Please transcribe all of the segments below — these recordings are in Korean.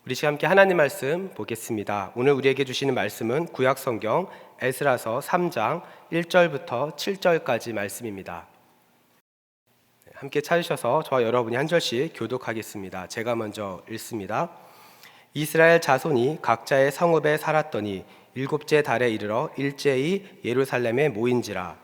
우리 시간 함께 하나님 말씀 보겠습니다. 오늘 우리에게 주시는 말씀은 구약 성경 에스라서 3장 1절부터 7절까지 말씀입니다. 함께 찾으셔서 저와 여러분이 한 절씩 교독하겠습니다. 제가 먼저 읽습니다. 이스라엘 자손이 각자의 성읍에 살았더니 일곱째 달에 이르러 일제히 예루살렘에 모인지라.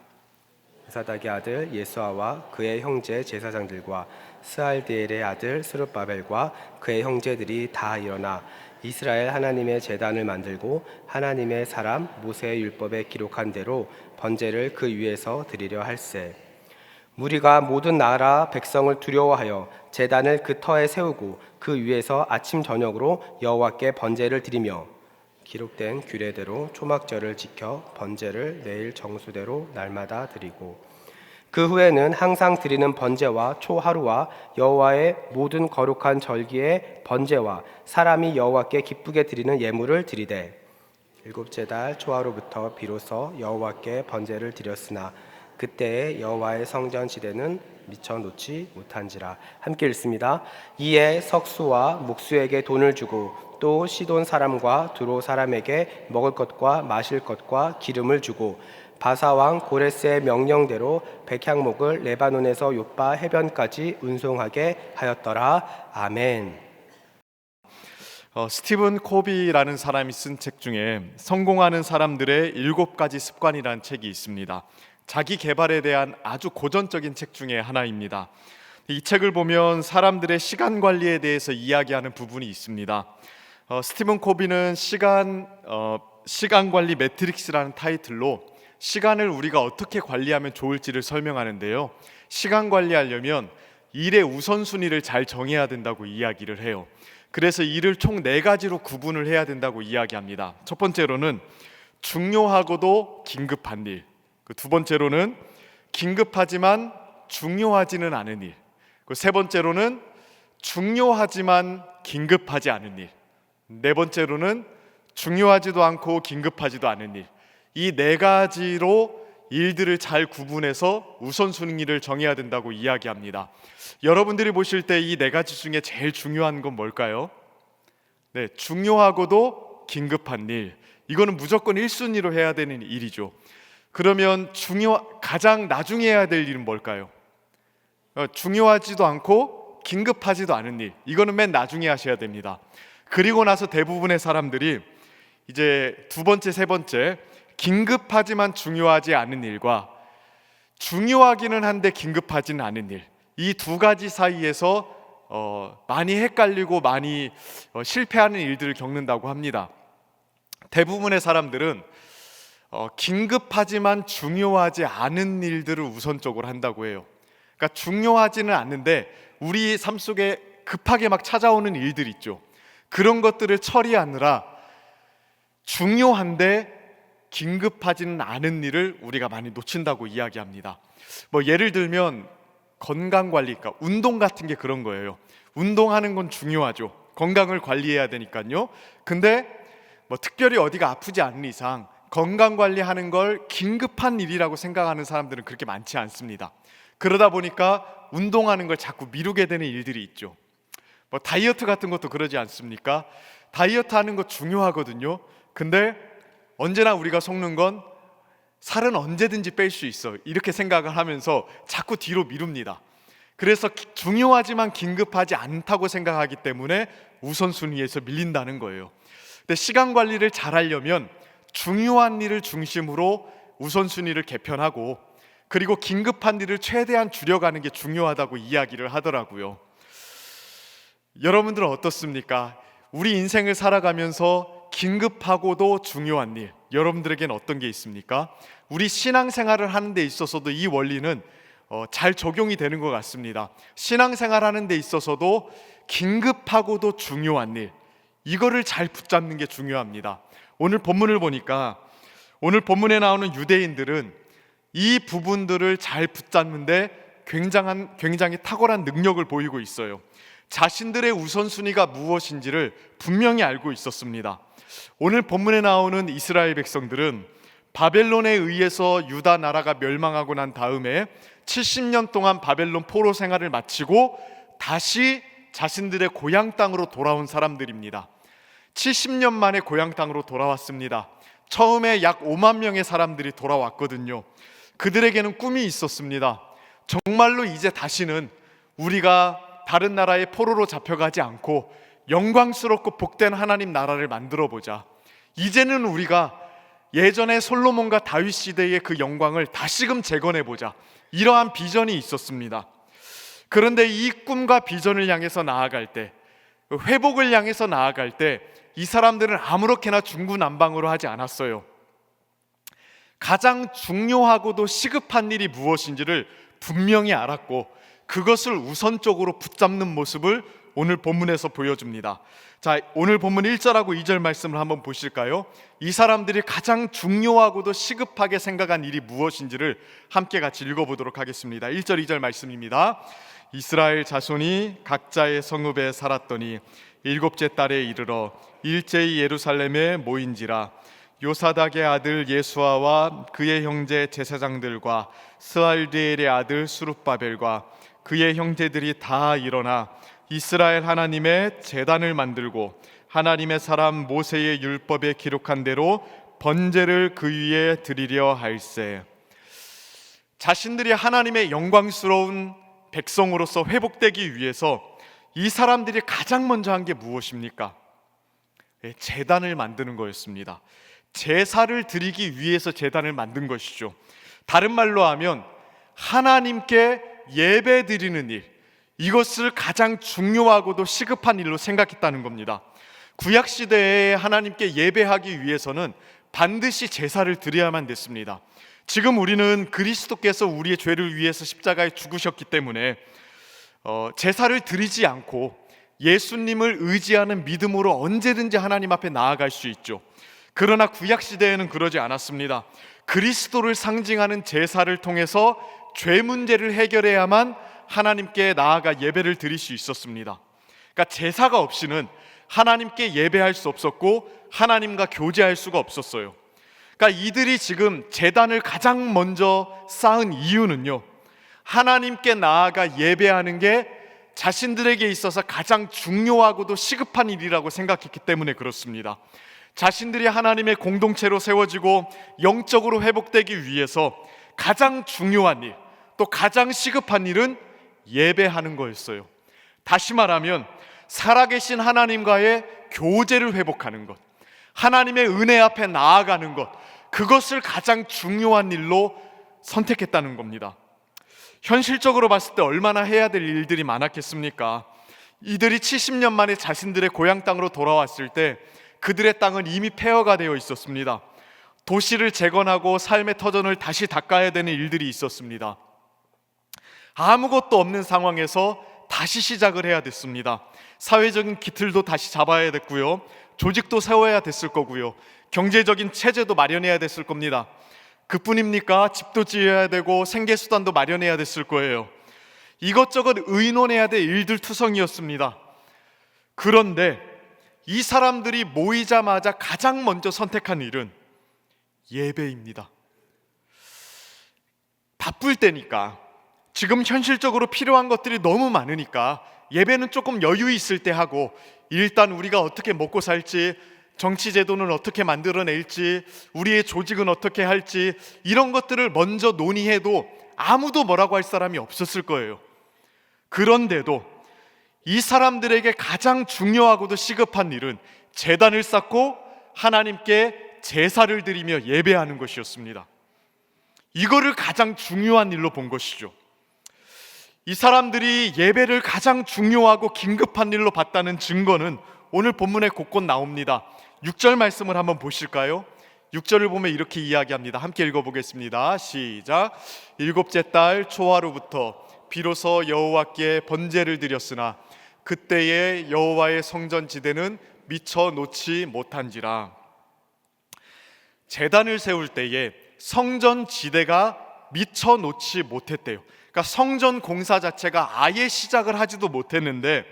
사닥의 아들 예수아와 그의 형제 제사장들과 스알디엘의 아들 스룹바벨과 그의 형제들이 다 일어나 이스라엘 하나님의 제단을 만들고 하나님의 사람 모세의 율법에 기록한 대로 번제를 그 위에서 드리려 할세. 무리가 모든 나라 백성을 두려워하여 제단을 그 터에 세우고 그 위에서 아침 저녁으로 여호와께 번제를 드리며 기록된 규례대로 초막절을 지켜 번제를 매일 정수대로 날마다 드리고 그 후에는 항상 드리는 번제와 초하루와 여호와의 모든 거룩한 절기의 번제와 사람이 여호와께 기쁘게 드리는 예물을 드리되 일곱째 달 초하루부터 비로소 여호와께 번제를 드렸으나 그때에 여호와의 성전 지대는 미쳐 놓지 못한지라. 함께 읽습니다. 이에 석수와 목수에게 돈을 주고 또 시돈 사람과 두로 사람에게 먹을 것과 마실 것과 기름을 주고 바사왕 고레스의 명령대로 백향목을 레바논에서 요빠 해변까지 운송하게 하였더라. 아멘. 스티븐 코비라는 사람이 쓴 책 중에 성공하는 사람들의 7가지 습관이라는 책이 있습니다. 자기 개발에 대한 아주 고전적인 책 중에 하나입니다. 이 책을 보면 사람들의 시간 관리에 대해서 이야기하는 부분이 있습니다. 스티븐 코비는 시간 관리 매트릭스라는 타이틀로 시간을 우리가 어떻게 관리하면 좋을지를 설명하는데요. 시간 관리하려면 일의 우선순위를 잘 정해야 된다고 이야기를 해요. 그래서 일을 총 4가지로 구분을 해야 된다고 이야기합니다. 첫 번째로는 중요하고도 긴급한 일, 두 번째로는 긴급하지만 중요하지는 않은 일, 세 번째로는 중요하지만 긴급하지 않은 일, 네 번째로는 중요하지도 않고 긴급하지도 않은 일. 이 4가지로 일들을 잘 구분해서 우선순위를 정해야 된다고 이야기합니다. 여러분들이 보실 때 이 4가지 중에 제일 중요한 건 뭘까요? 네, 중요하고도 긴급한 일. 이거는 무조건 1순위로 해야 되는 일이죠. 그러면 가장 나중에 해야 될 일은 뭘까요? 중요하지도 않고 긴급하지도 않은 일. 이거는 맨 나중에 하셔야 됩니다. 그리고 나서 대부분의 사람들이 이제 2번째, 3번째 긴급하지만 중요하지 않은 일과 중요하기는 한데 긴급하지는 않은 일, 이 2가지 사이에서 많이 헷갈리고 많이 실패하는 일들을 겪는다고 합니다. 대부분의 사람들은 긴급하지만 중요하지 않은 일들을 우선적으로 한다고 해요. 그러니까 중요하지는 않는데 우리 삶 속에 급하게 막 찾아오는 일들 있죠. 그런 것들을 처리하느라 중요한데 긴급하지는 않은 일을 우리가 많이 놓친다고 이야기합니다. 예를 들면 건강관리, 그러니까 운동 같은 게 그런 거예요. 운동하는 건 중요하죠. 건강을 관리해야 되니까요. 근데 특별히 어디가 아프지 않은 이상 건강관리하는 걸 긴급한 일이라고 생각하는 사람들은 그렇게 많지 않습니다. 그러다 보니까 운동하는 걸 자꾸 미루게 되는 일들이 있죠. 다이어트 같은 것도 그러지 않습니까? 다이어트 하는 거 중요하거든요. 근데 언제나 우리가 속는 건 살은 언제든지 뺄 수 있어, 이렇게 생각을 하면서 자꾸 뒤로 미룹니다. 그래서 중요하지만 긴급하지 않다고 생각하기 때문에 우선순위에서 밀린다는 거예요. 근데 시간 관리를 잘 하려면 중요한 일을 중심으로 우선순위를 개편하고 그리고 긴급한 일을 최대한 줄여가는 게 중요하다고 이야기를 하더라고요. 여러분들은 어떻습니까? 우리 인생을 살아가면서 긴급하고도 중요한 일, 여러분들에게는 어떤 게 있습니까? 우리 신앙생활을 하는 데 있어서도 이 원리는 잘 적용이 되는 것 같습니다. 신앙생활 하는 데 있어서도 긴급하고도 중요한 일, 이거를 잘 붙잡는 게 중요합니다. 오늘 본문을 보니까 오늘 본문에 나오는 유대인들은 이 부분들을 잘 붙잡는데 굉장히 탁월한 능력을 보이고 있어요. 자신들의 우선순위가 무엇인지를 분명히 알고 있었습니다. 오늘 본문에 나오는 이스라엘 백성들은 바벨론에 의해서 유다 나라가 멸망하고 난 다음에 70년 동안 바벨론 포로 생활을 마치고 다시 자신들의 고향 땅으로 돌아온 사람들입니다. 70년 만에 고향 땅으로 돌아왔습니다. 처음에 약 5만 명의 사람들이 돌아왔거든요. 그들에게는 꿈이 있었습니다. 정말로 이제 다시는 우리가 다른 나라의 포로로 잡혀가지 않고 영광스럽고 복된 하나님 나라를 만들어 보자. 이제는 우리가 예전에 솔로몬과 다윗 시대의 그 영광을 다시금 재건해 보자. 이러한 비전이 있었습니다. 그런데 이 꿈과 비전을 향해서 나아갈 때, 회복을 향해서 나아갈 때 이 사람들은 아무렇게나 중구난방으로 하지 않았어요. 가장 중요하고도 시급한 일이 무엇인지를 분명히 알았고 그것을 우선적으로 붙잡는 모습을 오늘 본문에서 보여줍니다. 자, 오늘 본문 1절하고 2절 말씀을 한번 보실까요? 이 사람들이 가장 중요하고도 시급하게 생각한 일이 무엇인지를 함께 같이 읽어보도록 하겠습니다. 1절 2절 말씀입니다. 이스라엘 자손이 각자의 성읍에 살았더니 일곱째 달에 이르러 일제히 예루살렘에 모인지라. 요사닥의 아들 예수아와 그의 형제 제사장들과 스알디엘의 아들 수룹바벨과 그의 형제들이 다 일어나 이스라엘 하나님의 제단을 만들고 하나님의 사람 모세의 율법에 기록한 대로 번제를 그 위에 드리려 할세. 자신들이 하나님의 영광스러운 백성으로서 회복되기 위해서 이 사람들이 가장 먼저 한 게 무엇입니까? 제단을 만드는 거였습니다. 제사를 드리기 위해서 제단을 만든 것이죠. 다른 말로 하면 하나님께 예배 드리는 일, 이것을 가장 중요하고도 시급한 일로 생각했다는 겁니다. 구약 시대에 하나님께 예배하기 위해서는 반드시 제사를 드려야만 됐습니다. 지금 우리는 그리스도께서 우리의 죄를 위해서 십자가에 죽으셨기 때문에 제사를 드리지 않고 예수님을 의지하는 믿음으로 언제든지 하나님 앞에 나아갈 수 있죠. 그러나 구약 시대에는 그러지 않았습니다. 그리스도를 상징하는 제사를 통해서 죄 문제를 해결해야만 하나님께 나아가 예배를 드릴 수 있었습니다. 그러니까 제사가 없이는 하나님께 예배할 수 없었고 하나님과 교제할 수가 없었어요. 그러니까 이들이 지금 제단을 가장 먼저 쌓은 이유는요, 하나님께 나아가 예배하는 게 자신들에게 있어서 가장 중요하고도 시급한 일이라고 생각했기 때문에 그렇습니다. 자신들이 하나님의 공동체로 세워지고 영적으로 회복되기 위해서 가장 중요한 일, 또 가장 시급한 일은 예배하는 거였어요. 다시 말하면 살아계신 하나님과의 교제를 회복하는 것, 하나님의 은혜 앞에 나아가는 것, 그것을 가장 중요한 일로 선택했다는 겁니다. 현실적으로 봤을 때 얼마나 해야 될 일들이 많았겠습니까? 이들이 70년 만에 자신들의 고향 땅으로 돌아왔을 때 그들의 땅은 이미 폐허가 되어 있었습니다. 도시를 재건하고 삶의 터전을 다시 닦아야 되는 일들이 있었습니다. 아무것도 없는 상황에서 다시 시작을 해야 됐습니다. 사회적인 기틀도 다시 잡아야 됐고요, 조직도 세워야 됐을 거고요, 경제적인 체제도 마련해야 됐을 겁니다. 그뿐입니까? 집도 지어야 되고 생계수단도 마련해야 됐을 거예요. 이것저것 의논해야 될 일들 투성이었습니다. 그런데 이 사람들이 모이자마자 가장 먼저 선택한 일은 예배입니다. 바쁠 때니까, 지금 현실적으로 필요한 것들이 너무 많으니까 예배는 조금 여유 있을 때 하고, 일단 우리가 어떻게 먹고 살지, 정치 제도는 어떻게 만들어낼지, 우리의 조직은 어떻게 할지, 이런 것들을 먼저 논의해도 아무도 뭐라고 할 사람이 없었을 거예요. 그런데도 이 사람들에게 가장 중요하고도 시급한 일은 제단을 쌓고 하나님께 제사를 드리며 예배하는 것이었습니다. 이거를 가장 중요한 일로 본 것이죠. 이 사람들이 예배를 가장 중요하고 긴급한 일로 봤다는 증거는 오늘 본문에 곳곳 나옵니다. 6절 말씀을 한번 보실까요? 6절을 보면 이렇게 이야기합니다. 함께 읽어보겠습니다. 시작. 일곱째 달 초하루부터 비로소 여호와께 번제를 드렸으나 그때의 여호와의 성전 지대는 미처 놓지 못한지라. 제단을 세울 때에 성전 지대가 미처 놓지 못했대요. 그러니까 성전 공사 자체가 아예 시작을 하지도 못했는데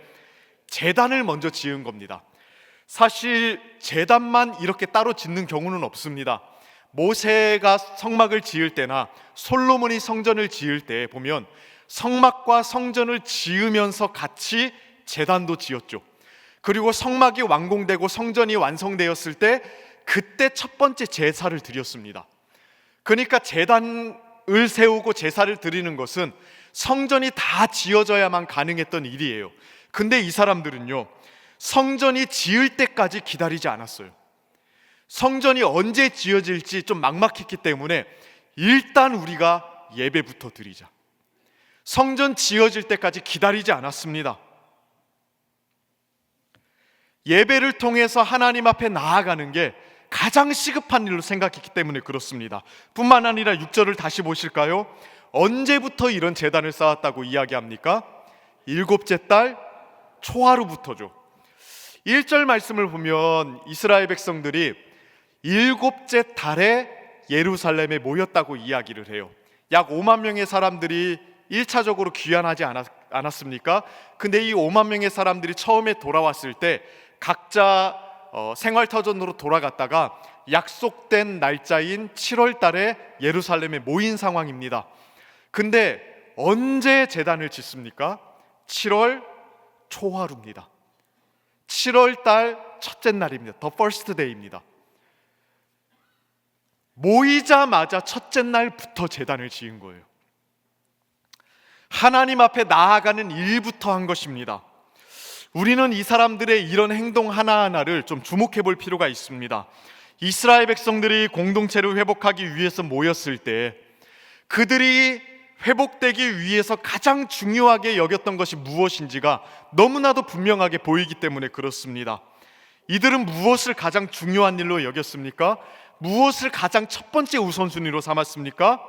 제단을 먼저 지은 겁니다. 사실 제단만 이렇게 따로 짓는 경우는 없습니다. 모세가 성막을 지을 때나 솔로몬이 성전을 지을 때 보면 성막과 성전을 지으면서 같이 제단도 지었죠. 그리고 성막이 완공되고 성전이 완성되었을 때 그때 첫 번째 제사를 드렸습니다. 그러니까 제단을 세우고 제사를 드리는 것은 성전이 다 지어져야만 가능했던 일이에요. 근데 이 사람들은요, 성전이 지을 때까지 기다리지 않았어요. 성전이 언제 지어질지 좀 막막했기 때문에 일단 우리가 예배부터 드리자. 성전 지어질 때까지 기다리지 않았습니다. 예배를 통해서 하나님 앞에 나아가는 게 가장 시급한 일로 생각했기 때문에 그렇습니다. 뿐만 아니라 6절을 다시 보실까요? 언제부터 이런 제단을 쌓았다고 이야기합니까? 7째 달 초하루부터죠. 1절 말씀을 보면 이스라엘 백성들이 7째 달에 예루살렘에 모였다고 이야기를 해요. 약 5만 명의 사람들이 1차적으로 귀환하지 않았습니까? 근데 이 5만 명의 사람들이 처음에 돌아왔을 때 각자 생활터전으로 돌아갔다가 약속된 날짜인 7월 달에 예루살렘에 모인 상황입니다. 근데 언제 제단을 짓습니까? 7월 초하루입니다. 7월 달 첫째 날입니다. The first day입니다. 모이자마자 첫째 날부터 제단을 지은 거예요. 하나님 앞에 나아가는 일부터 한 것입니다. 우리는 이 사람들의 이런 행동 하나하나를 좀 주목해 볼 필요가 있습니다. 이스라엘 백성들이 공동체를 회복하기 위해서 모였을 때 그들이 회복되기 위해서 가장 중요하게 여겼던 것이 무엇인지가 너무나도 분명하게 보이기 때문에 그렇습니다. 이들은 무엇을 가장 중요한 일로 여겼습니까? 무엇을 가장 첫 번째 우선순위로 삼았습니까?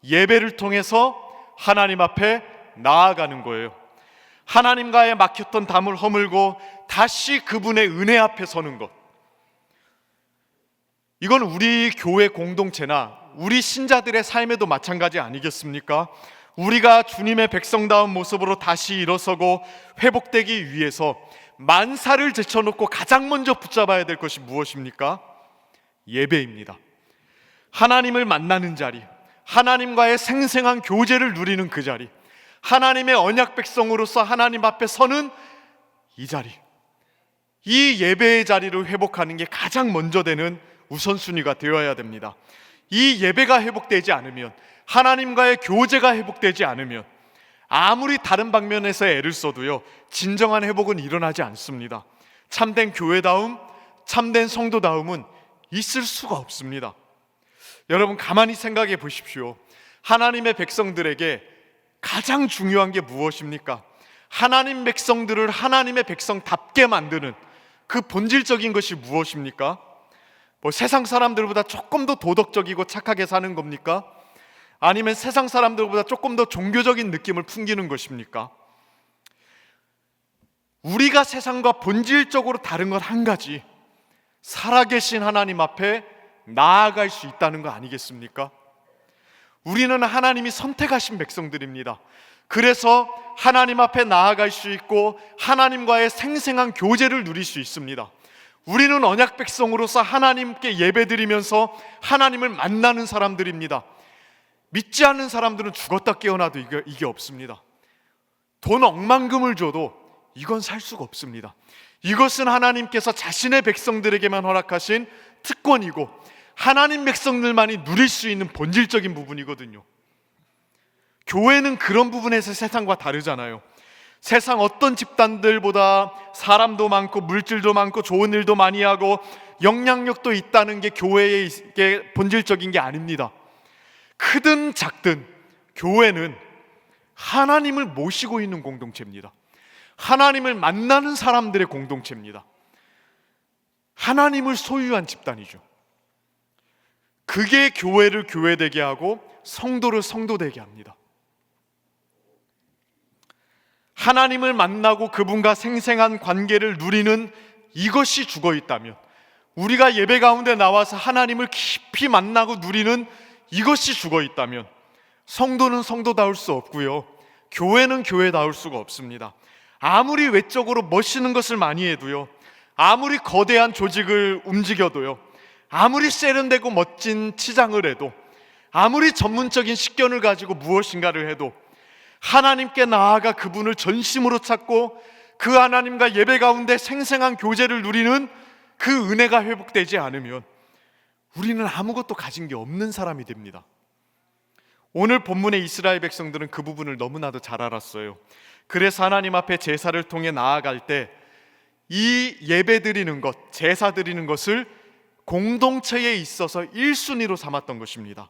예배를 통해서 하나님 앞에 나아가는 거예요. 하나님과의 막혔던 담을 허물고 다시 그분의 은혜 앞에 서는 것. 이건 우리 교회 공동체나 우리 신자들의 삶에도 마찬가지 아니겠습니까? 우리가 주님의 백성다운 모습으로 다시 일어서고 회복되기 위해서 만사를 제쳐놓고 가장 먼저 붙잡아야 될 것이 무엇입니까? 예배입니다. 하나님을 만나는 자리, 하나님과의 생생한 교제를 누리는 그 자리, 하나님의 언약 백성으로서 하나님 앞에 서는 이 자리, 이 예배의 자리를 회복하는 게 가장 먼저 되는 우선순위가 되어야 됩니다. 이 예배가 회복되지 않으면, 하나님과의 교제가 회복되지 않으면 아무리 다른 방면에서 애를 써도요, 진정한 회복은 일어나지 않습니다. 참된 교회다움, 참된 성도다움은 있을 수가 없습니다. 여러분 가만히 생각해 보십시오. 하나님의 백성들에게 가장 중요한 게 무엇입니까? 하나님 백성들을 하나님의 백성답게 만드는 그 본질적인 것이 무엇입니까? 세상 사람들보다 조금 더 도덕적이고 착하게 사는 겁니까? 아니면 세상 사람들보다 조금 더 종교적인 느낌을 풍기는 것입니까? 우리가 세상과 본질적으로 다른 건 한 가지, 살아계신 하나님 앞에 나아갈 수 있다는 거 아니겠습니까? 우리는 하나님이 선택하신 백성들입니다. 그래서 하나님 앞에 나아갈 수 있고 하나님과의 생생한 교제를 누릴 수 있습니다. 우리는 언약 백성으로서 하나님께 예배드리면서 하나님을 만나는 사람들입니다. 믿지 않는 사람들은 죽었다 깨어나도 이게 없습니다. 돈 억만금을 줘도 이건 살 수가 없습니다. 이것은 하나님께서 자신의 백성들에게만 허락하신 특권이고 하나님 백성들만이 누릴 수 있는 본질적인 부분이거든요. 교회는 그런 부분에서 세상과 다르잖아요. 세상 어떤 집단들보다 사람도 많고 물질도 많고 좋은 일도 많이 하고 영향력도 있다는 게 교회의 본질적인 게 아닙니다. 크든 작든 교회는 하나님을 모시고 있는 공동체입니다. 하나님을 만나는 사람들의 공동체입니다. 하나님을 소유한 집단이죠. 그게 교회를 교회되게 하고 성도를 성도되게 합니다. 하나님을 만나고 그분과 생생한 관계를 누리는 이것이 죽어 있다면, 우리가 예배 가운데 나와서 하나님을 깊이 만나고 누리는 이것이 죽어 있다면 성도는 성도다울 수 없고요, 교회는 교회다울 수가 없습니다. 아무리 외적으로 멋있는 것을 많이 해도요, 아무리 거대한 조직을 움직여도요, 아무리 세련되고 멋진 치장을 해도, 아무리 전문적인 식견을 가지고 무엇인가를 해도 하나님께 나아가 그분을 전심으로 찾고 그 하나님과 예배 가운데 생생한 교제를 누리는 그 은혜가 회복되지 않으면 우리는 아무것도 가진 게 없는 사람이 됩니다. 오늘 본문의 이스라엘 백성들은 그 부분을 너무나도 잘 알았어요. 그래서 하나님 앞에 제사를 통해 나아갈 때 이 예배 드리는 것, 제사 드리는 것을 공동체에 있어서 1순위로 삼았던 것입니다.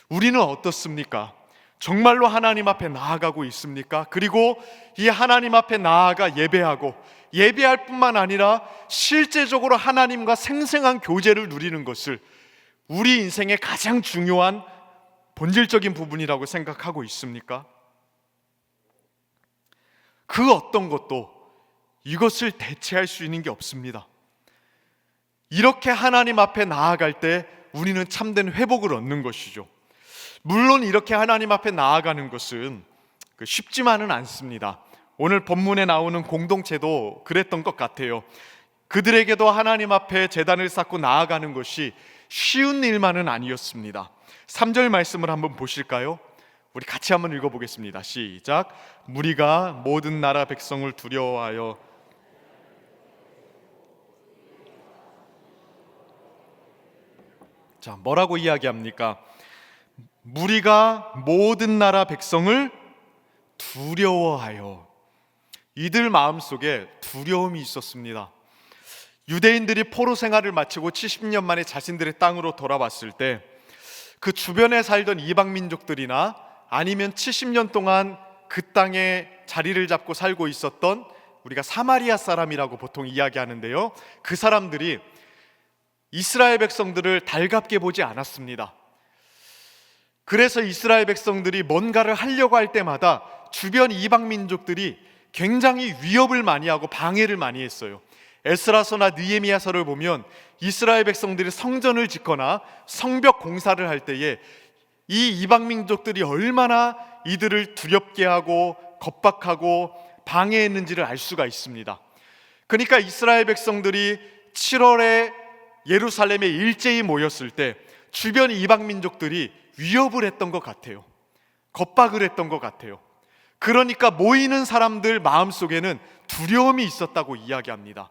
우리는 어떻습니까? 정말로 하나님 앞에 나아가고 있습니까? 그리고 이 하나님 앞에 나아가 예배하고 예배할 뿐만 아니라 실제적으로 하나님과 생생한 교제를 누리는 것을 우리 인생의 가장 중요한 본질적인 부분이라고 생각하고 있습니까? 그 어떤 것도 이것을 대체할 수 있는 게 없습니다. 이렇게 하나님 앞에 나아갈 때 우리는 참된 회복을 얻는 것이죠. 물론 이렇게 하나님 앞에 나아가는 것은 쉽지만은 않습니다. 오늘 본문에 나오는 공동체도 그랬던 것 같아요. 그들에게도 하나님 앞에 제단을 쌓고 나아가는 것이 쉬운 일만은 아니었습니다. 3절 말씀을 한번 보실까요? 우리 같이 한번 읽어보겠습니다. 시작. 무리가 모든 나라 백성을 두려워하여 자, 뭐라고 이야기합니까? 무리가 모든 나라 백성을 두려워하여. 이들 마음속에 두려움이 있었습니다. 유대인들이 포로 생활을 마치고 70년 만에 자신들의 땅으로 돌아왔을 때 그 주변에 살던 이방 민족들이나 아니면 70년 동안 그 땅에 자리를 잡고 살고 있었던 우리가 사마리아 사람이라고 보통 이야기하는데요, 그 사람들이 이스라엘 백성들을 달갑게 보지 않았습니다. 그래서 이스라엘 백성들이 뭔가를 하려고 할 때마다 주변 이방 민족들이 굉장히 위협을 많이 하고 방해를 많이 했어요. 에스라서나 느헤미야서를 보면 이스라엘 백성들이 성전을 짓거나 성벽 공사를 할 때에 이 이방 민족들이 얼마나 이들을 두렵게 하고 겁박하고 방해했는지를 알 수가 있습니다. 그러니까 이스라엘 백성들이 7월에 예루살렘에 일제히 모였을 때 주변 이방 민족들이 위협을 했던 것 같아요. 겁박을 했던 것 같아요. 그러니까 모이는 사람들 마음속에는 두려움이 있었다고 이야기합니다.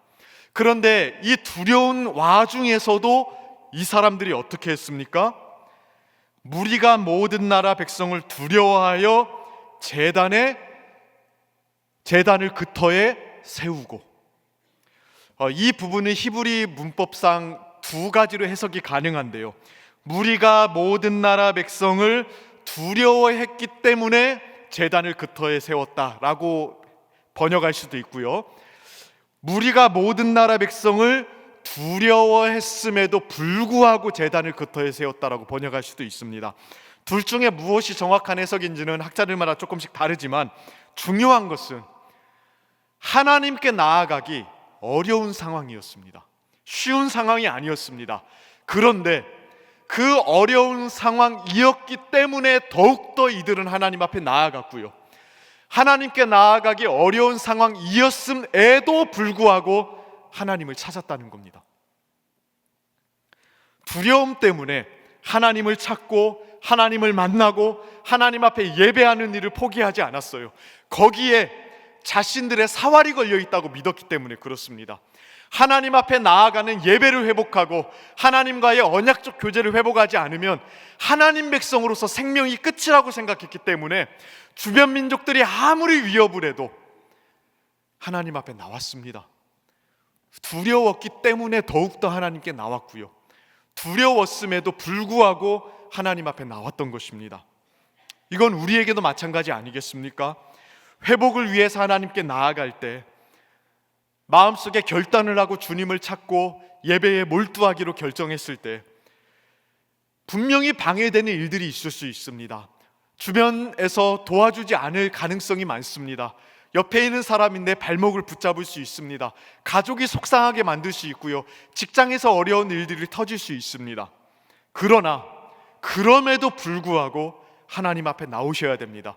그런데 이 두려운 와중에서도 이 사람들이 어떻게 했습니까? 무리가 모든 나라 백성을 두려워하여 제단을 그 터에 세우고, 이 부분은 히브리 문법상 두 가지로 해석이 가능한데요, 무리가 모든 나라 백성을 두려워했기 때문에 제단을 그 터에 세웠다라고 번역할 수도 있고요, 무리가 모든 나라 백성을 두려워했음에도 불구하고 제단을 그 터에 세웠다라고 번역할 수도 있습니다. 둘 중에 무엇이 정확한 해석인지는 학자들마다 조금씩 다르지만 중요한 것은 하나님께 나아가기 어려운 상황이었습니다. 쉬운 상황이 아니었습니다. 그런데 그 어려운 상황이었기 때문에 더욱더 이들은 하나님 앞에 나아갔고요, 하나님께 나아가기 어려운 상황이었음에도 불구하고 하나님을 찾았다는 겁니다. 두려움 때문에 하나님을 찾고 하나님을 만나고 하나님 앞에 예배하는 일을 포기하지 않았어요. 거기에 자신들의 사활이 걸려 있다고 믿었기 때문에 그렇습니다. 하나님 앞에 나아가는 예배를 회복하고 하나님과의 언약적 교제를 회복하지 않으면 하나님 백성으로서 생명이 끝이라고 생각했기 때문에 주변 민족들이 아무리 위협을 해도 하나님 앞에 나왔습니다. 두려웠기 때문에 더욱더 하나님께 나왔고요, 두려웠음에도 불구하고 하나님 앞에 나왔던 것입니다. 이건 우리에게도 마찬가지 아니겠습니까? 회복을 위해서 하나님께 나아갈 때 마음속에 결단을 하고 주님을 찾고 예배에 몰두하기로 결정했을 때 분명히 방해되는 일들이 있을 수 있습니다. 주변에서 도와주지 않을 가능성이 많습니다. 옆에 있는 사람인데 발목을 붙잡을 수 있습니다. 가족이 속상하게 만들 수 있고요, 직장에서 어려운 일들이 터질 수 있습니다. 그러나 그럼에도 불구하고 하나님 앞에 나오셔야 됩니다.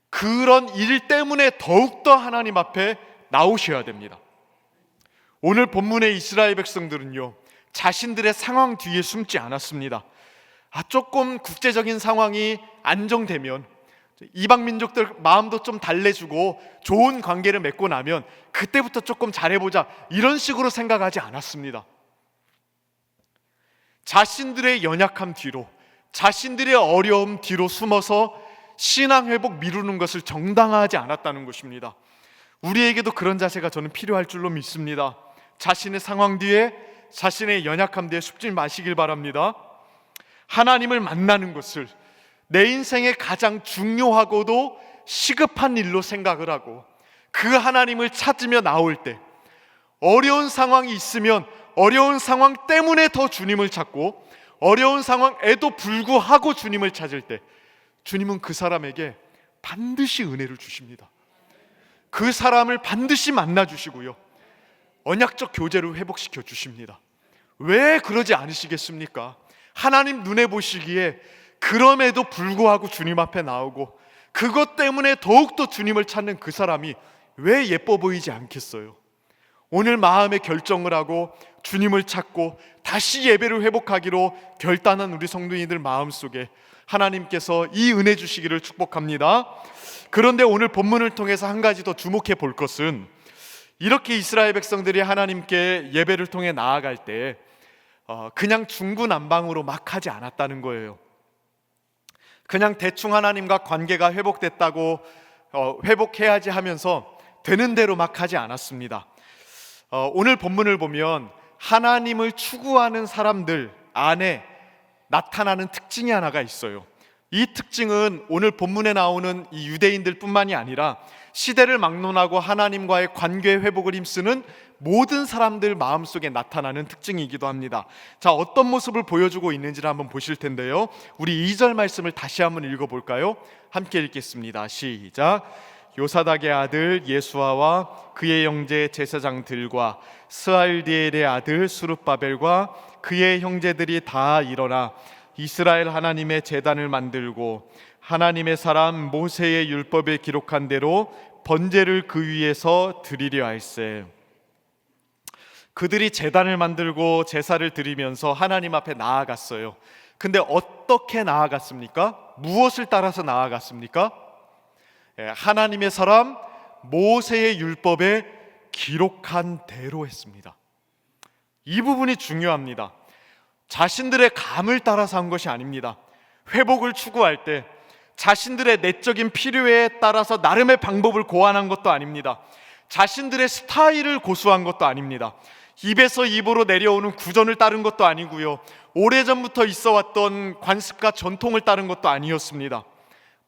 그런 일 때문에 더욱더 하나님 앞에 나오셔야 됩니다. 오늘 본문의 이스라엘 백성들은요, 자신들의 상황 뒤에 숨지 않았습니다. 조금 국제적인 상황이 안정되면, 이방 민족들 마음도 좀 달래주고 좋은 관계를 맺고 나면 그때부터 조금 잘해보자, 이런 식으로 생각하지 않았습니다. 자신들의 연약함 뒤로, 자신들의 어려움 뒤로 숨어서 신앙 회복 미루는 것을 정당화하지 않았다는 것입니다. 우리에게도 그런 자세가 저는 필요할 줄로 믿습니다. 자신의 상황 뒤에, 자신의 연약함 뒤에 숨지 마시길 바랍니다. 하나님을 만나는 것을 내 인생의 가장 중요하고도 시급한 일로 생각을 하고, 그 하나님을 찾으며 나올 때 어려운 상황이 있으면 어려운 상황 때문에 더 주님을 찾고, 어려운 상황에도 불구하고 주님을 찾을 때 주님은 그 사람에게 반드시 은혜를 주십니다. 그 사람을 반드시 만나 주시고요, 언약적 교제를 회복시켜 주십니다. 왜 그러지 않으시겠습니까? 하나님 눈에 보시기에 그럼에도 불구하고 주님 앞에 나오고, 그것 때문에 더욱더 주님을 찾는 그 사람이 왜 예뻐 보이지 않겠어요? 오늘 마음의 결정을 하고 주님을 찾고 다시 예배를 회복하기로 결단한 우리 성도님들 마음속에 하나님께서 이 은혜 주시기를 축복합니다. 그런데 오늘 본문을 통해서 한 가지 더 주목해 볼 것은, 이렇게 이스라엘 백성들이 하나님께 예배를 통해 나아갈 때 그냥 중구난방으로 막 하지 않았다는 거예요. 그냥 대충 하나님과 관계가 회복됐다고 회복해야지 하면서 되는 대로 막 하지 않았습니다. 오늘 본문을 보면 하나님을 추구하는 사람들 안에 나타나는 특징이 하나가 있어요. 이 특징은 오늘 본문에 나오는 이 유대인들 뿐만이 아니라 시대를 막론하고 하나님과의 관계 회복을 힘쓰는 모든 사람들 마음속에 나타나는 특징이기도 합니다. 자, 어떤 모습을 보여주고 있는지를 한번 보실 텐데요, 우리 2절 말씀을 다시 한번 읽어볼까요? 함께 읽겠습니다. 시작. 요사닥의 아들 예수아와 그의 형제 제사장들과 스알디엘의 아들 스룹바벨과 그의 형제들이 다 일어나 이스라엘 하나님의 제단을 만들고 하나님의 사람 모세의 율법에 기록한 대로 번제를 그 위에서 드리려 할세. 그들이 제단을 만들고 제사를 드리면서 하나님 앞에 나아갔어요. 근데 어떻게 나아갔습니까? 무엇을 따라서 나아갔습니까? 하나님의 사람 모세의 율법에 기록한 대로 했습니다. 이 부분이 중요합니다. 자신들의 감을 따라서 한 것이 아닙니다. 회복을 추구할 때 자신들의 내적인 필요에 따라서 나름의 방법을 고안한 것도 아닙니다. 자신들의 스타일을 고수한 것도 아닙니다. 입에서 입으로 내려오는 구전을 따른 것도 아니고요, 오래전부터 있어왔던 관습과 전통을 따른 것도 아니었습니다.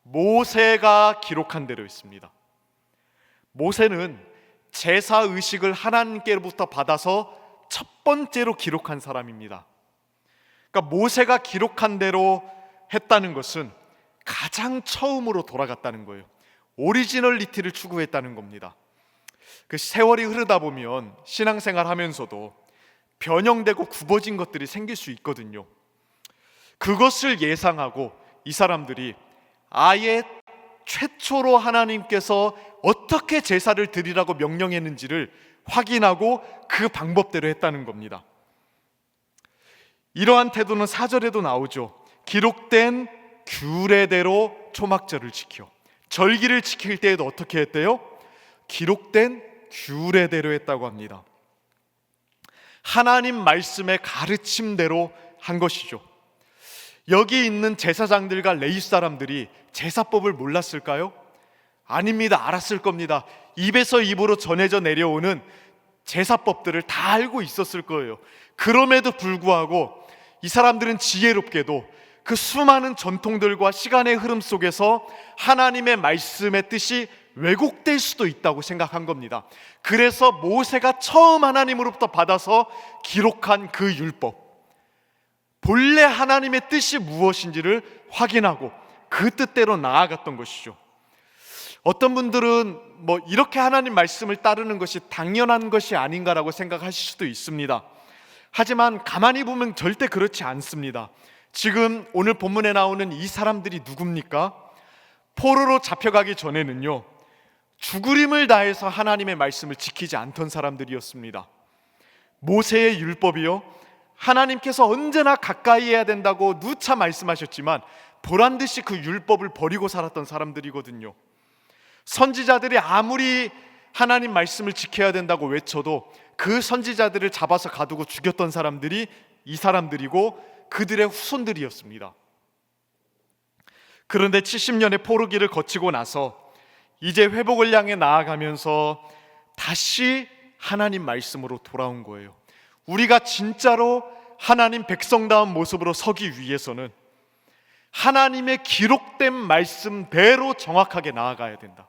모세가 기록한 대로 했습니다. 모세는 제사 의식을 하나님께로부터 받아서 첫 번째로 기록한 사람입니다. 그러니까 모세가 기록한 대로 했다는 것은 가장 처음으로 돌아갔다는 거예요. 오리지널리티를 추구했다는 겁니다. 그 세월이 흐르다 보면 신앙생활 하면서도 변형되고 굽어진 것들이 생길 수 있거든요. 그것을 예상하고 이 사람들이 아예 최초로 하나님께서 어떻게 제사를 드리라고 명령했는지를 확인하고 그 방법대로 했다는 겁니다. 이러한 태도는 4절에도 나오죠. 기록된 규례대로 초막절을 지켜, 절기를 지킬 때에도 어떻게 했대요? 기록된 규례대로 했다고 합니다. 하나님 말씀의 가르침대로 한 것이죠. 여기 있는 제사장들과 레위 사람들이 제사법을 몰랐을까요? 아닙니다. 알았을 겁니다. 입에서 입으로 전해져 내려오는 제사법들을 다 알고 있었을 거예요. 그럼에도 불구하고 이 사람들은 지혜롭게도 그 수많은 전통들과 시간의 흐름 속에서 하나님의 말씀의 뜻이 왜곡될 수도 있다고 생각한 겁니다. 그래서 모세가 처음 하나님으로부터 받아서 기록한 그 율법, 본래 하나님의 뜻이 무엇인지를 확인하고 그 뜻대로 나아갔던 것이죠. 어떤 분들은 이렇게 하나님 말씀을 따르는 것이 당연한 것이 아닌가라고 생각하실 수도 있습니다. 하지만 가만히 보면 절대 그렇지 않습니다. 지금 오늘 본문에 나오는 이 사람들이 누굽니까? 포로로 잡혀가기 전에는요, 죽을 힘을 다해서 하나님의 말씀을 지키지 않던 사람들이었습니다. 모세의 율법이요, 하나님께서 언제나 가까이 해야 된다고 누차 말씀하셨지만 보란듯이 그 율법을 버리고 살았던 사람들이거든요. 선지자들이 아무리 하나님 말씀을 지켜야 된다고 외쳐도 그 선지자들을 잡아서 가두고 죽였던 사람들이 이 사람들이고 그들의 후손들이었습니다. 그런데 70년의 포로기를 거치고 나서 이제 회복을 향해 나아가면서 다시 하나님 말씀으로 돌아온 거예요. 우리가 진짜로 하나님 백성다운 모습으로 서기 위해서는 하나님의 기록된 말씀대로 정확하게 나아가야 된다.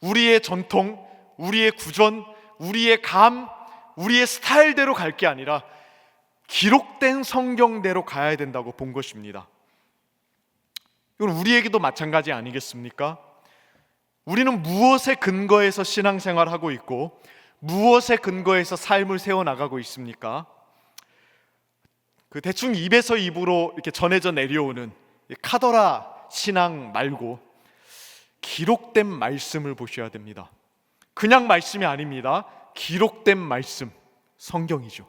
우리의 전통, 우리의 구전, 우리의 감, 우리의 스타일대로 갈 게 아니라 기록된 성경대로 가야 된다고 본 것입니다. 이건 우리에게도 마찬가지 아니겠습니까? 우리는 무엇에 근거해서 신앙생활하고 있고 무엇에 근거해서 삶을 세워나가고 있습니까? 그 대충 입에서 입으로 이렇게 전해져 내려오는 카더라 신앙 말고 기록된 말씀을 보셔야 됩니다. 그냥 말씀이 아닙니다. 기록된 말씀, 성경이죠.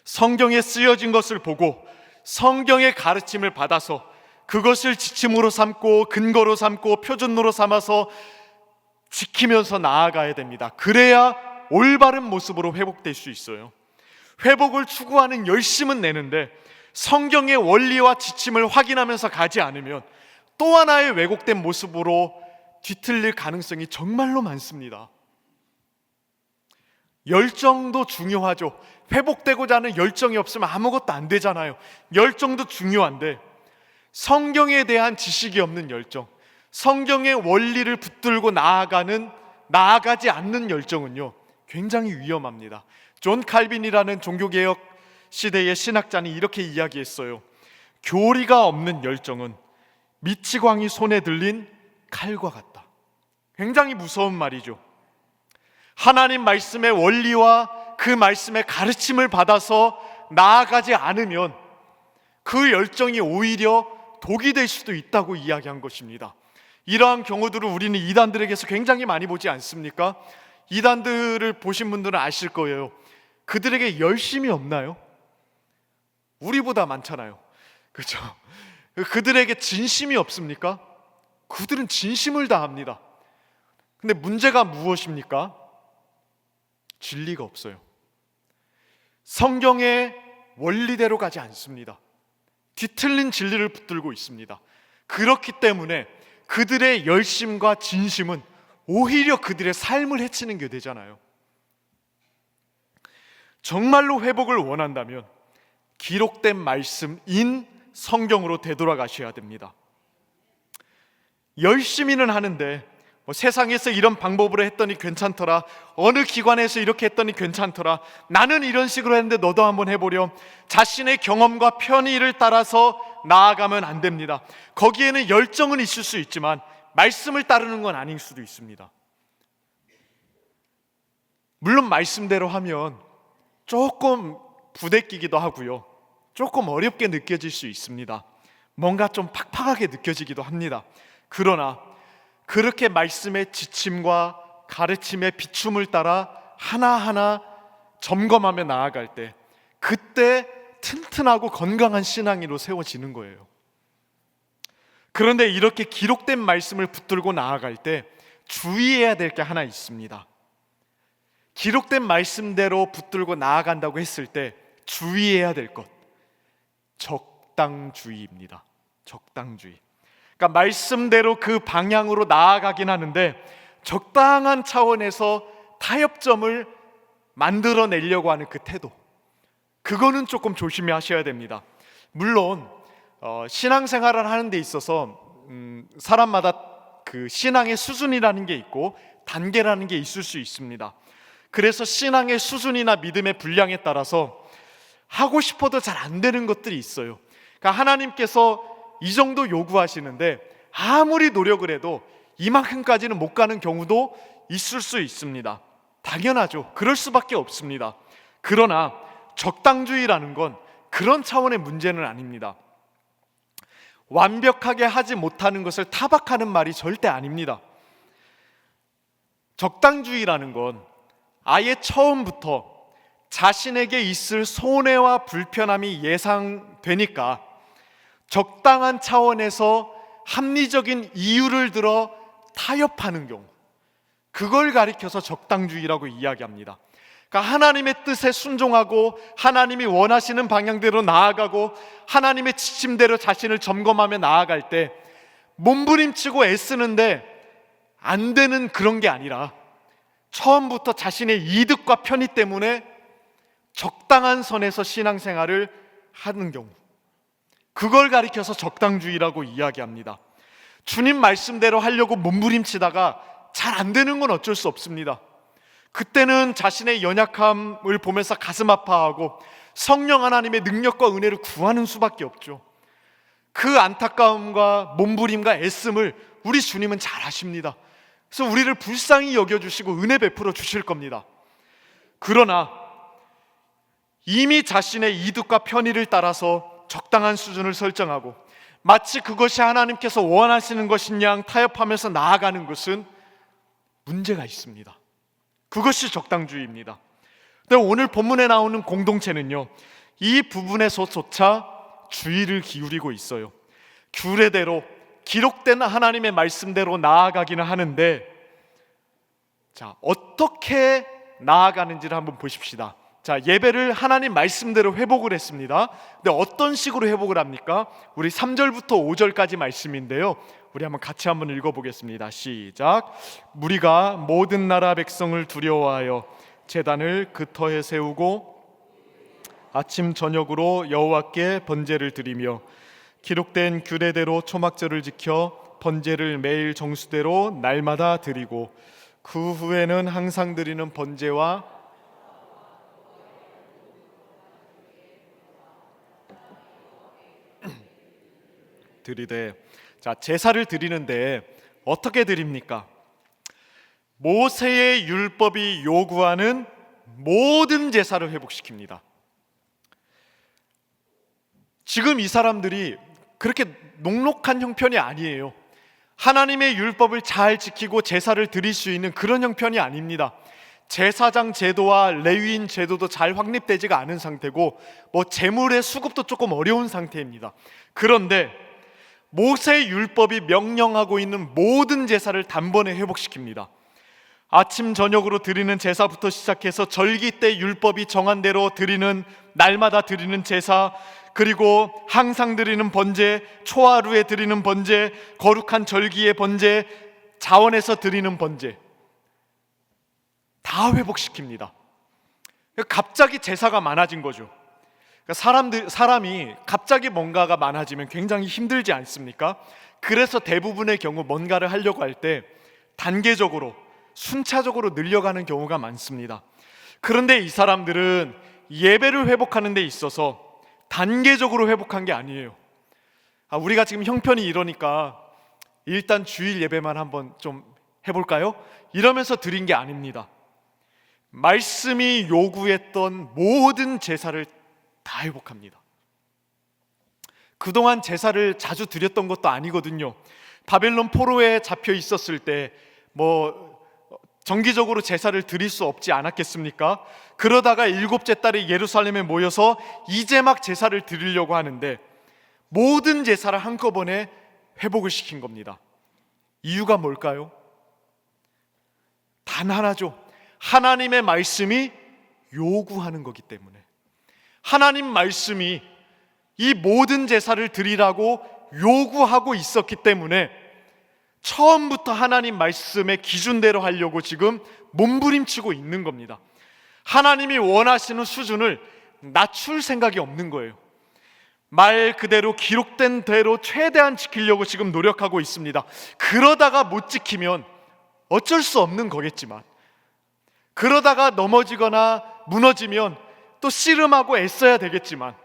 성경에 쓰여진 것을 보고 성경의 가르침을 받아서 그것을 지침으로 삼고 근거로 삼고 표준으로 삼아서 지키면서 나아가야 됩니다. 그래야 올바른 모습으로 회복될 수 있어요. 회복을 추구하는 열심은 내는데 성경의 원리와 지침을 확인하면서 가지 않으면 또 하나의 왜곡된 모습으로 뒤틀릴 가능성이 정말로 많습니다. 열정도 중요하죠. 회복되고자 하는 열정이 없으면 아무것도 안 되잖아요. 열정도 중요한데 성경에 대한 지식이 없는 열정, 성경의 원리를 붙들고 나아가지 않는 열정은요 굉장히 위험합니다. 존 칼빈이라는 종교개혁 시대의 신학자는 이렇게 이야기했어요. 교리가 없는 열정은 미치광이 손에 들린 칼과 같다. 굉장히 무서운 말이죠. 하나님 말씀의 원리와 그 말씀의 가르침을 받아서 나아가지 않으면 그 열정이 오히려 독이 될 수도 있다고 이야기한 것입니다. 이러한 경우들을 우리는 이단들에게서 굉장히 많이 보지 않습니까? 이단들을 보신 분들은 아실 거예요. 그들에게 열심이 없나요? 우리보다 많잖아요. 그렇죠? 그들에게 진심이 없습니까? 그들은 진심을 다합니다. 근데 문제가 무엇입니까? 진리가 없어요. 성경의 원리대로 가지 않습니다. 뒤틀린 진리를 붙들고 있습니다. 그렇기 때문에 그들의 열심과 진심은 오히려 그들의 삶을 해치는 게 되잖아요. 정말로 회복을 원한다면 기록된 말씀인 성경으로 되돌아가셔야 됩니다. 열심히는 하는데 세상에서 이런 방법으로 했더니 괜찮더라, 어느 기관에서 이렇게 했더니 괜찮더라, 나는 이런 식으로 했는데 너도 한번 해보렴. 자신의 경험과 편의를 따라서 나아가면 안 됩니다. 거기에는 열정은 있을 수 있지만 말씀을 따르는 건 아닐 수도 있습니다. 물론 말씀대로 하면 조금 부대끼기도 하고요, 조금 어렵게 느껴질 수 있습니다. 뭔가 좀 팍팍하게 느껴지기도 합니다. 그러나 그렇게 말씀의 지침과 가르침의 비춤을 따라 하나하나 점검하며 나아갈 때 그때 튼튼하고 건강한 신앙인으로 세워지는 거예요. 그런데 이렇게 기록된 말씀을 붙들고 나아갈 때 주의해야 될 게 하나 있습니다. 기록된 말씀대로 붙들고 나아간다고 했을 때 주의해야 될 것, 적당주의입니다. 적당주의. 그러니까 말씀대로 그 방향으로 나아가긴 하는데 적당한 차원에서 타협점을 만들어내려고 하는 그 태도, 그거는 조금 조심히 하셔야 됩니다. 물론 신앙생활을 하는 데 있어서 사람마다 그 신앙의 수준이라는 게 있고 단계라는 게 있을 수 있습니다. 그래서 신앙의 수준이나 믿음의 분량에 따라서 하고 싶어도 잘 안 되는 것들이 있어요. 그러니까 하나님께서 이 정도 요구하시는데 아무리 노력을 해도 이만큼까지는 못 가는 경우도 있을 수 있습니다. 당연하죠. 그럴 수밖에 없습니다. 그러나 적당주의라는 건 그런 차원의 문제는 아닙니다. 완벽하게 하지 못하는 것을 타박하는 말이 절대 아닙니다. 적당주의라는 건 아예 처음부터 자신에게 있을 손해와 불편함이 예상되니까 적당한 차원에서 합리적인 이유를 들어 타협하는 경우, 그걸 가리켜서 적당주의라고 이야기합니다. 그러니까 하나님의 뜻에 순종하고 하나님이 원하시는 방향대로 나아가고 하나님의 지침대로 자신을 점검하며 나아갈 때 몸부림치고 애쓰는데 안 되는 그런 게 아니라 처음부터 자신의 이득과 편의 때문에 적당한 선에서 신앙생활을 하는 경우, 그걸 가리켜서 적당주의라고 이야기합니다. 주님 말씀대로 하려고 몸부림치다가 잘 안 되는 건 어쩔 수 없습니다. 그때는 자신의 연약함을 보면서 가슴 아파하고 성령 하나님의 능력과 은혜를 구하는 수밖에 없죠. 그 안타까움과 몸부림과 애씀을 우리 주님은 잘 아십니다. 그래서 우리를 불쌍히 여겨주시고 은혜 베풀어 주실 겁니다. 그러나 이미 자신의 이득과 편의를 따라서 적당한 수준을 설정하고 마치 그것이 하나님께서 원하시는 것인 양 타협하면서 나아가는 것은 문제가 있습니다. 그것이 적당주의입니다. 근데 오늘 본문에 나오는 공동체는요, 이 부분에서조차 주의를 기울이고 있어요. 규례대로 기록된 하나님의 말씀대로 나아가기는 하는데, 자, 어떻게 나아가는지를 한번 보십시다. 자, 예배를 하나님 말씀대로 회복을 했습니다. 근데 어떤 식으로 회복을 합니까? 우리 3절부터 5절까지 말씀인데요, 우리 한번 같이 한번 읽어보겠습니다. 시작. 무리가 모든 나라 백성을 두려워하여 제단을 그 터에 세우고 아침 저녁으로 여호와께 번제를 드리며 기록된 규례대로 초막절을 지켜 번제를 매일 정수대로 날마다 드리고 그 후에는 항상 드리는 번제와 드리되, 자, 제사를 드리는데 어떻게 드립니까? 모세의 율법이 요구하는 모든 제사를 회복시킵니다. 지금 이 사람들이 그렇게 녹록한 형편이 아니에요. 하나님의 율법을 잘 지키고 제사를 드릴 수 있는 그런 형편이 아닙니다. 제사장 제도와 레위인 제도도 잘 확립되지가 않은 상태고 재물의 수급도 조금 어려운 상태입니다. 그런데 모세의 율법이 명령하고 있는 모든 제사를 단번에 회복시킵니다. 아침 저녁으로 드리는 제사부터 시작해서 절기 때 율법이 정한 대로 드리는 날마다 드리는 제사, 그리고 항상 드리는 번제, 초하루에 드리는 번제, 거룩한 절기의 번제, 자원에서 드리는 번제, 다 회복시킵니다. 갑자기 제사가 많아진 거죠. 사람이 갑자기 뭔가가 많아지면 굉장히 힘들지 않습니까? 그래서 대부분의 경우 뭔가를 하려고 할 때 단계적으로 순차적으로 늘려가는 경우가 많습니다. 그런데 이 사람들은 예배를 회복하는 데 있어서 단계적으로 회복한 게 아니에요. 우리가 지금 형편이 이러니까 일단 주일 예배만 한번 좀 해볼까요? 이러면서 드린 게 아닙니다. 말씀이 요구했던 모든 제사를 다 회복합니다. 그동안 제사를 자주 드렸던 것도 아니거든요. 바벨론 포로에 잡혀 있었을 때 정기적으로 제사를 드릴 수 없지 않았겠습니까? 그러다가 7째 달에 예루살렘에 모여서 이제 막 제사를 드리려고 하는데 모든 제사를 한꺼번에 회복을 시킨 겁니다. 이유가 뭘까요? 단 하나죠. 하나님의 말씀이 요구하는 거기 때문에. 하나님 말씀이 이 모든 제사를 드리라고 요구하고 있었기 때문에 처음부터 하나님 말씀의 기준대로 하려고 지금 몸부림치고 있는 겁니다. 하나님이 원하시는 수준을 낮출 생각이 없는 거예요. 말 그대로 기록된 대로 최대한 지키려고 지금 노력하고 있습니다. 그러다가 못 지키면 어쩔 수 없는 거겠지만, 그러다가 넘어지거나 무너지면 또 씨름하고 애써야 되겠지만,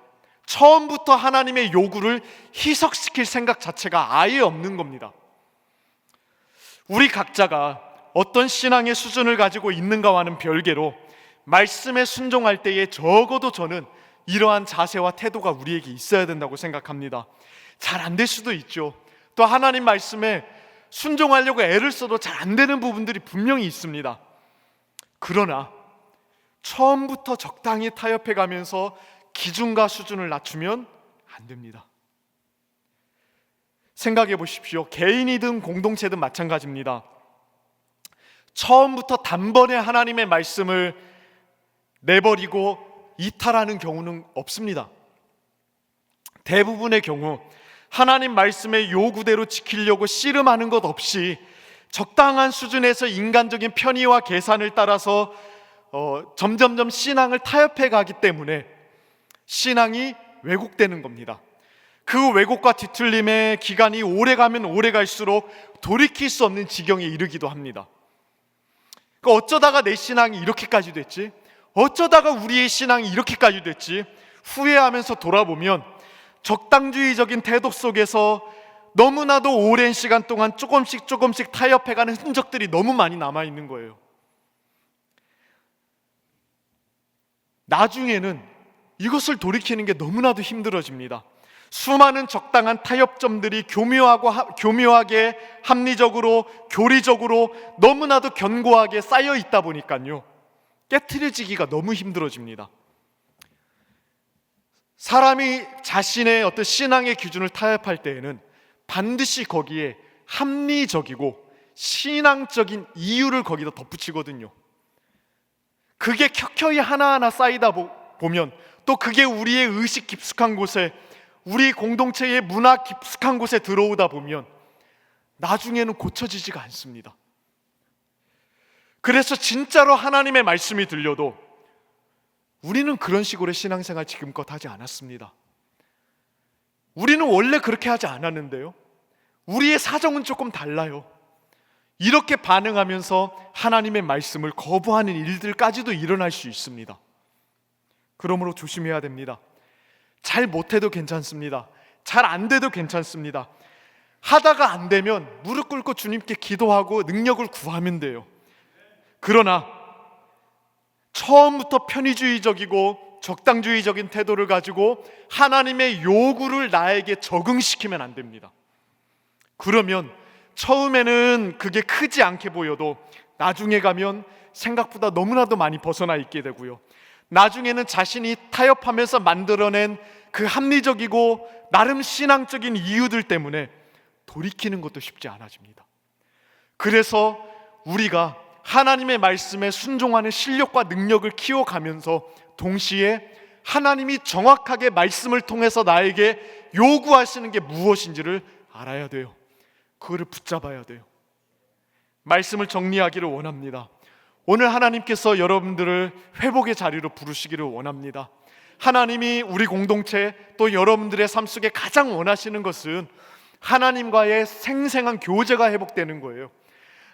처음부터 하나님의 요구를 희석시킬 생각 자체가 아예 없는 겁니다. 우리 각자가 어떤 신앙의 수준을 가지고 있는가와는 별개로 말씀에 순종할 때에 적어도 저는 이러한 자세와 태도가 우리에게 있어야 된다고 생각합니다. 잘 안 될 수도 있죠. 또 하나님 말씀에 순종하려고 애를 써도 잘 안 되는 부분들이 분명히 있습니다. 그러나 처음부터 적당히 타협해 가면서 기준과 수준을 낮추면 안 됩니다. 생각해 보십시오. 개인이든 공동체든 마찬가지입니다. 처음부터 단번에 하나님의 말씀을 내버리고 이탈하는 경우는 없습니다. 대부분의 경우 하나님 말씀의 요구대로 지키려고 씨름하는 것 없이 적당한 수준에서 인간적인 편의와 계산을 따라서 점점점 신앙을 타협해 가기 때문에 신앙이 왜곡되는 겁니다. 그 왜곡과 뒤틀림의 기간이 오래가면 오래갈수록 돌이킬 수 없는 지경에 이르기도 합니다. 어쩌다가 내 신앙이 이렇게까지 됐지? 어쩌다가 우리의 신앙이 이렇게까지 됐지? 후회하면서 돌아보면 적당주의적인 태도 속에서 너무나도 오랜 시간 동안 조금씩 타협해가는 흔적들이 너무 많이 남아있는 거예요. 나중에는 이것을 돌이키는 게 너무나도 힘들어집니다. 수많은 적당한 타협점들이 교묘하게 합리적으로 교리적으로 너무나도 견고하게 쌓여 있다 보니까요, 깨트려지기가 너무 힘들어집니다. 사람이 자신의 어떤 신앙의 기준을 타협할 때에는 반드시 거기에 합리적이고 신앙적인 이유를 거기다 덧붙이거든요. 그게 켜켜이 하나하나 쌓이다 보면 또 그게 우리의 의식 깊숙한 곳에, 우리 공동체의 문화 깊숙한 곳에 들어오다 보면 나중에는 고쳐지지가 않습니다. 그래서 진짜로 하나님의 말씀이 들려도 우리는 그런 식으로 신앙생활 지금껏 하지 않았습니다. 우리는 원래 그렇게 하지 않았는데요, 우리의 사정은 조금 달라요. 이렇게 반응하면서 하나님의 말씀을 거부하는 일들까지도 일어날 수 있습니다. 그러므로 조심해야 됩니다. 잘 못해도 괜찮습니다. 잘 안 돼도 괜찮습니다. 하다가 안 되면 무릎 꿇고 주님께 기도하고 능력을 구하면 돼요. 그러나 처음부터 편의주의적이고 적당주의적인 태도를 가지고 하나님의 요구를 나에게 적응시키면 안 됩니다. 그러면 처음에는 그게 크지 않게 보여도 나중에 가면 생각보다 너무나도 많이 벗어나 있게 되고요, 나중에는 자신이 타협하면서 만들어낸 그 합리적이고 나름 신앙적인 이유들 때문에 돌이키는 것도 쉽지 않아집니다. 그래서 우리가 하나님의 말씀에 순종하는 실력과 능력을 키워가면서 동시에 하나님이 정확하게 말씀을 통해서 나에게 요구하시는 게 무엇인지를 알아야 돼요. 그거를 붙잡아야 돼요. 말씀을 정리하기를 원합니다. 오늘 하나님께서 여러분들을 회복의 자리로 부르시기를 원합니다. 하나님이 우리 공동체 또 여러분들의 삶 속에 가장 원하시는 것은 하나님과의 생생한 교제가 회복되는 거예요.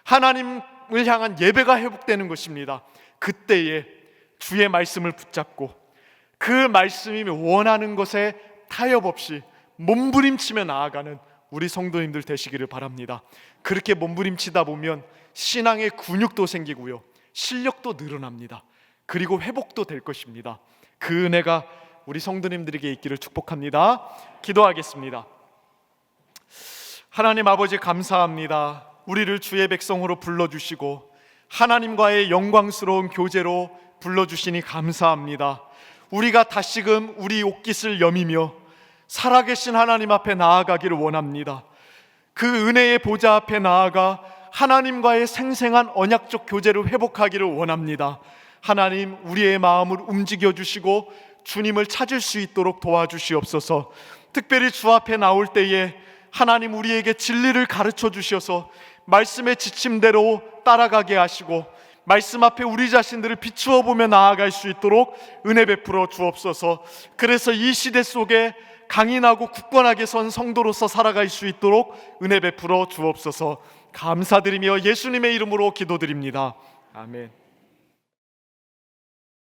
하나님을 향한 예배가 회복되는 것입니다. 그때에 주의 말씀을 붙잡고 그 말씀이 원하는 것에 타협 없이 몸부림치며 나아가는 우리 성도님들 되시기를 바랍니다. 그렇게 몸부림치다 보면 신앙의 근육도 생기고요, 실력도 늘어납니다. 그리고 회복도 될 것입니다. 그 은혜가 우리 성도님들에게 있기를 축복합니다. 기도하겠습니다. 하나님 아버지, 감사합니다. 우리를 주의 백성으로 불러주시고 하나님과의 영광스러운 교제로 불러주시니 감사합니다. 우리가 다시금 우리 옷깃을 여미며 살아계신 하나님 앞에 나아가기를 원합니다. 그 은혜의 보좌 앞에 나아가 하나님과의 생생한 언약적 교제를 회복하기를 원합니다. 하나님, 우리의 마음을 움직여 주시고 주님을 찾을 수 있도록 도와주시옵소서. 특별히 주 앞에 나올 때에 하나님, 우리에게 진리를 가르쳐 주셔서 말씀의 지침대로 따라가게 하시고 말씀 앞에 우리 자신들을 비추어 보며 나아갈 수 있도록 은혜 베풀어 주옵소서. 그래서 이 시대 속에 강인하고 굳건하게 선 성도로서 살아갈 수 있도록 은혜 베풀어 주옵소서. 감사드리며 예수님의 이름으로 기도드립니다. 아멘.